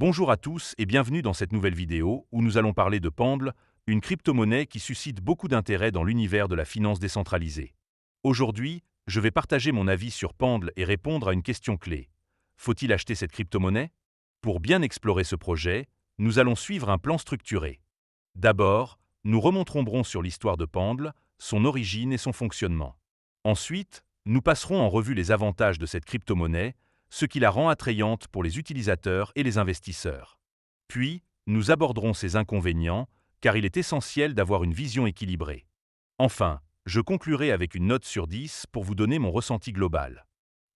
Bonjour à tous et bienvenue dans cette nouvelle vidéo où nous allons parler de Pendle, une crypto-monnaie qui suscite beaucoup d'intérêt dans l'univers de la finance décentralisée. Aujourd'hui, je vais partager mon avis sur Pendle et répondre à une question clé. Faut-il acheter cette crypto-monnaie? Pour bien explorer ce projet, nous allons suivre un plan structuré. D'abord, nous remonterons sur l'histoire de Pendle, son origine et son fonctionnement. Ensuite, nous passerons en revue les avantages de cette crypto-monnaie, ce qui la rend attrayante pour les utilisateurs et les investisseurs. Puis, nous aborderons ses inconvénients, car il est essentiel d'avoir une vision équilibrée. Enfin, je conclurai avec une note sur 10 pour vous donner mon ressenti global.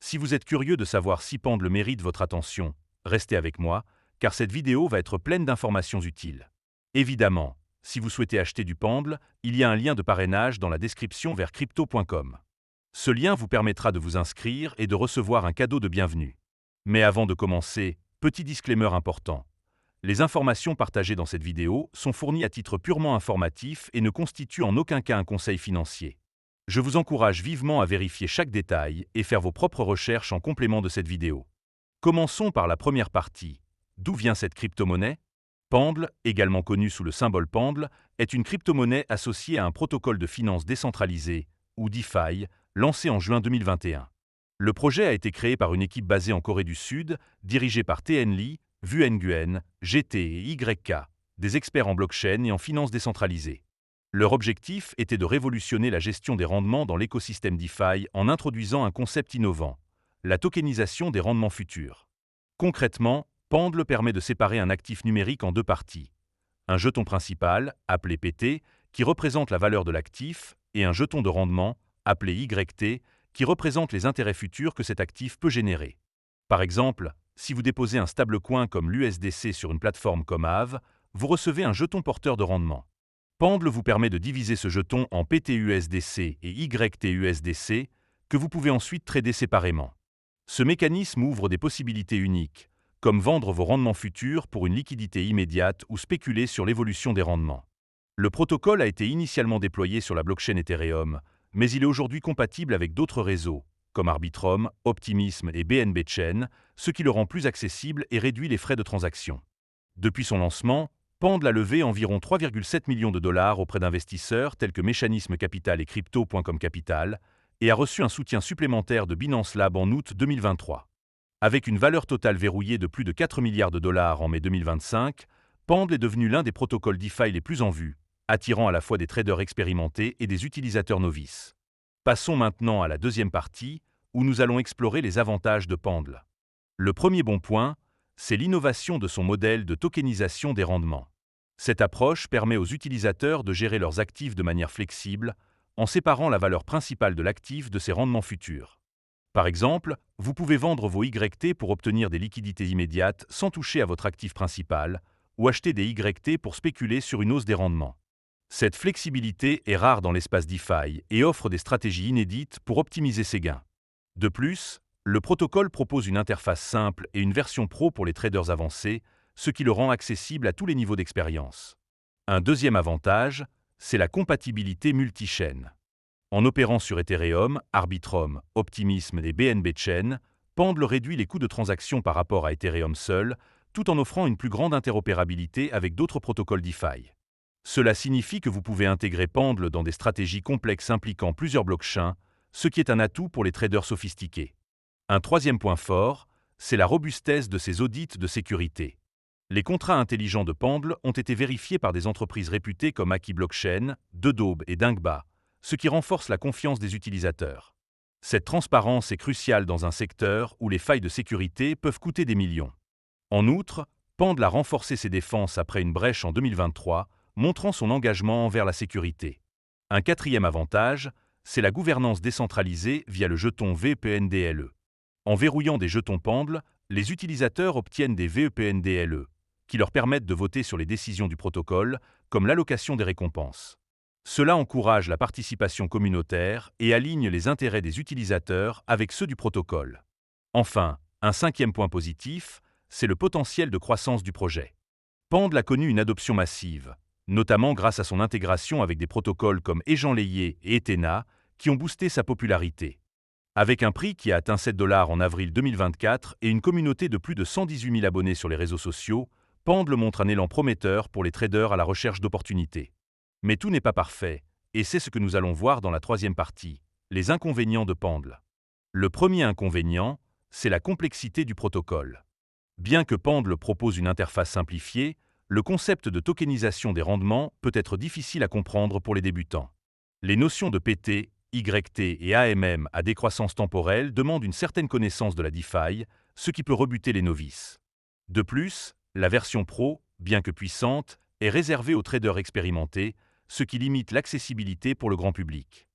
Si vous êtes curieux de savoir si Pendle mérite votre attention, restez avec moi, car cette vidéo va être pleine d'informations utiles. Évidemment, si vous souhaitez acheter du Pendle, il y a un lien de parrainage dans la description vers crypto.com. Ce lien vous permettra de vous inscrire et de recevoir un cadeau de bienvenue. Mais avant de commencer, petit disclaimer important. Les informations partagées dans cette vidéo sont fournies à titre purement informatif et ne constituent en aucun cas un conseil financier. Je vous encourage vivement à vérifier chaque détail et faire vos propres recherches en complément de cette vidéo. Commençons par la première partie. D'où vient cette crypto-monnaie? Pendle, également connu sous le symbole Pendle, est une crypto-monnaie associée à un protocole de finance décentralisé, ou DeFi, lancé en juin 2021. Le projet a été créé par une équipe basée en Corée du Sud, dirigée par TN Lee, Vu Nguyen, GT et YK, des experts en blockchain et en finance décentralisée. Leur objectif était de révolutionner la gestion des rendements dans l'écosystème DeFi en introduisant un concept innovant, la tokenisation des rendements futurs. Concrètement, Pendle permet de séparer un actif numérique en deux parties. Un jeton principal, appelé PT, qui représente la valeur de l'actif, et un jeton de rendement, appelé YT, qui représente les intérêts futurs que cet actif peut générer. Par exemple, si vous déposez un stablecoin comme l'USDC sur une plateforme comme Aave, vous recevez un jeton porteur de rendement. Pendle vous permet de diviser ce jeton en PTUSDC et YTUSDC, que vous pouvez ensuite trader séparément. Ce mécanisme ouvre des possibilités uniques, comme vendre vos rendements futurs pour une liquidité immédiate ou spéculer sur l'évolution des rendements. Le protocole a été initialement déployé sur la blockchain Ethereum, mais il est aujourd'hui compatible avec d'autres réseaux, comme Arbitrum, Optimism et BNB Chain, ce qui le rend plus accessible et réduit les frais de transaction. Depuis son lancement, Pendle a levé environ 3,7 millions de dollars auprès d'investisseurs tels que Mécanisme Capital et Crypto.com Capital, et a reçu un soutien supplémentaire de Binance Lab en août 2023. Avec une valeur totale verrouillée de plus de 4 milliards de dollars en mai 2025, Pendle est devenu l'un des protocoles DeFi les plus en vue, attirant à la fois des traders expérimentés et des utilisateurs novices. Passons maintenant à la deuxième partie, où nous allons explorer les avantages de Pendle. Le premier bon point, c'est l'innovation de son modèle de tokenisation des rendements. Cette approche permet aux utilisateurs de gérer leurs actifs de manière flexible, en séparant la valeur principale de l'actif de ses rendements futurs. Par exemple, vous pouvez vendre vos YT pour obtenir des liquidités immédiates sans toucher à votre actif principal, ou acheter des YT pour spéculer sur une hausse des rendements. Cette flexibilité est rare dans l'espace DeFi et offre des stratégies inédites pour optimiser ses gains. De plus, le protocole propose une interface simple et une version pro pour les traders avancés, ce qui le rend accessible à tous les niveaux d'expérience. Un deuxième avantage, c'est la compatibilité multi-chaîne. En opérant sur Ethereum, Arbitrum, Optimism et BNB Chain, Pendle réduit les coûts de transaction par rapport à Ethereum seul, tout en offrant une plus grande interopérabilité avec d'autres protocoles DeFi. Cela signifie que vous pouvez intégrer Pendle dans des stratégies complexes impliquant plusieurs blockchains, ce qui est un atout pour les traders sophistiqués. Un troisième point fort, c'est la robustesse de ses audits de sécurité. Les contrats intelligents de Pendle ont été vérifiés par des entreprises réputées comme Aki Blockchain, Daube et Dingba, ce qui renforce la confiance des utilisateurs. Cette transparence est cruciale dans un secteur où les failles de sécurité peuvent coûter des millions. En outre, Pendle a renforcé ses défenses après une brèche en 2023, montrant son engagement envers la sécurité. Un quatrième avantage, c'est la gouvernance décentralisée via le jeton VEPNDLE. En verrouillant des jetons Pendle, les utilisateurs obtiennent des VEPNDLE, qui leur permettent de voter sur les décisions du protocole, comme l'allocation des récompenses. Cela encourage la participation communautaire et aligne les intérêts des utilisateurs avec ceux du protocole. Enfin, un cinquième point positif, c'est le potentiel de croissance du projet. Pendle a connu une adoption massive, notamment grâce à son intégration avec des protocoles comme Egenlayer et Ethena, qui ont boosté sa popularité. Avec un prix qui a atteint 7 $ en avril 2024 et une communauté de plus de 118 000 abonnés sur les réseaux sociaux, Pendle montre un élan prometteur pour les traders à la recherche d'opportunités. Mais tout n'est pas parfait, et c'est ce que nous allons voir dans la troisième partie, les inconvénients de Pendle. Le premier inconvénient, c'est la complexité du protocole. Bien que Pendle propose une interface simplifiée, le concept de tokenisation des rendements peut être difficile à comprendre pour les débutants. Les notions de PT, YT et AMM à décroissance temporelle demandent une certaine connaissance de la DeFi, ce qui peut rebuter les novices. De plus, la version Pro, bien que puissante, est réservée aux traders expérimentés, ce qui limite l'accessibilité pour le grand public.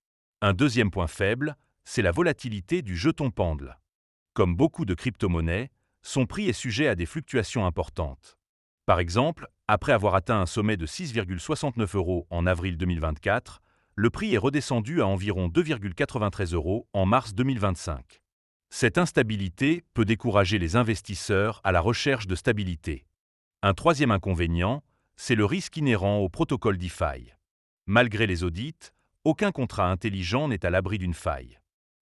Un deuxième point faible, c'est la volatilité du jeton Pendle. Comme beaucoup de crypto-monnaies, son prix est sujet à des fluctuations importantes. Par exemple, après avoir atteint un sommet de 6,69 € en avril 2024, le prix est redescendu à environ 2,93 € en mars 2025. Cette instabilité peut décourager les investisseurs à la recherche de stabilité. Un troisième inconvénient, c'est le risque inhérent au protocole DeFi. Malgré les audits, aucun contrat intelligent n'est à l'abri d'une faille.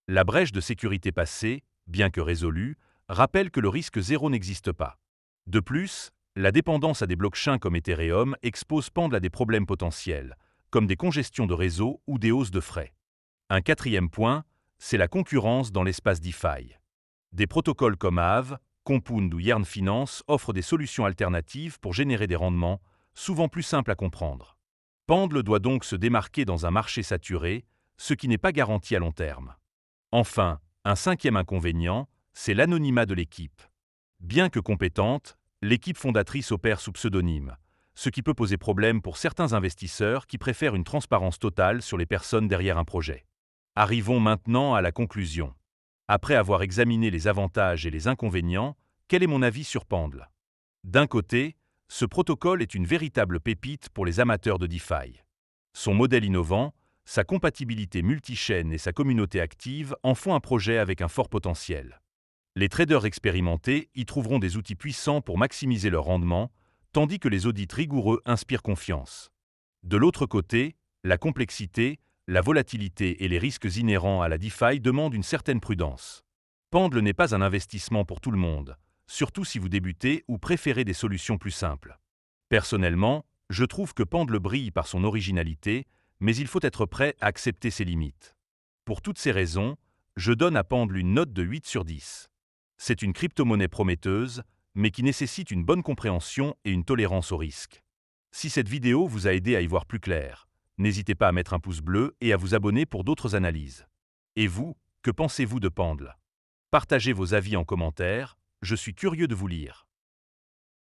La brèche de sécurité passée, bien que résolue, rappelle que le risque zéro n'existe pas. De plus, la dépendance à des blockchains comme Ethereum expose Pendle à des problèmes potentiels, comme des congestions de réseau ou des hausses de frais. Un quatrième point, c'est la concurrence dans l'espace DeFi. Des protocoles comme Aave, Compound ou Yearn Finance offrent des solutions alternatives pour générer des rendements, souvent plus simples à comprendre. Pendle doit donc se démarquer dans un marché saturé, ce qui n'est pas garanti à long terme. Enfin, un cinquième inconvénient, c'est l'anonymat de l'équipe. Bien que compétente, l'équipe fondatrice opère sous pseudonyme, ce qui peut poser problème pour certains investisseurs qui préfèrent une transparence totale sur les personnes derrière un projet. Arrivons maintenant à la conclusion. Après avoir examiné les avantages et les inconvénients, quel est mon avis sur Pendle? D'un côté, ce protocole est une véritable pépite pour les amateurs de DeFi. Son modèle innovant, sa compatibilité multi-chaîne et sa communauté active en font un projet avec un fort potentiel. Les traders expérimentés y trouveront des outils puissants pour maximiser leur rendement, tandis que les audits rigoureux inspirent confiance. De l'autre côté, la complexité, la volatilité et les risques inhérents à la DeFi demandent une certaine prudence. Pendle n'est pas un investissement pour tout le monde, surtout si vous débutez ou préférez des solutions plus simples. Personnellement, je trouve que Pendle brille par son originalité, mais il faut être prêt à accepter ses limites. Pour toutes ces raisons, je donne à Pendle une note de 8 sur 10. C'est une crypto-monnaie prometteuse, mais qui nécessite une bonne compréhension et une tolérance au risque. Si cette vidéo vous a aidé à y voir plus clair, n'hésitez pas à mettre un pouce bleu et à vous abonner pour d'autres analyses. Et vous, que pensez-vous de Pendle? Partagez vos avis en commentaire, je suis curieux de vous lire.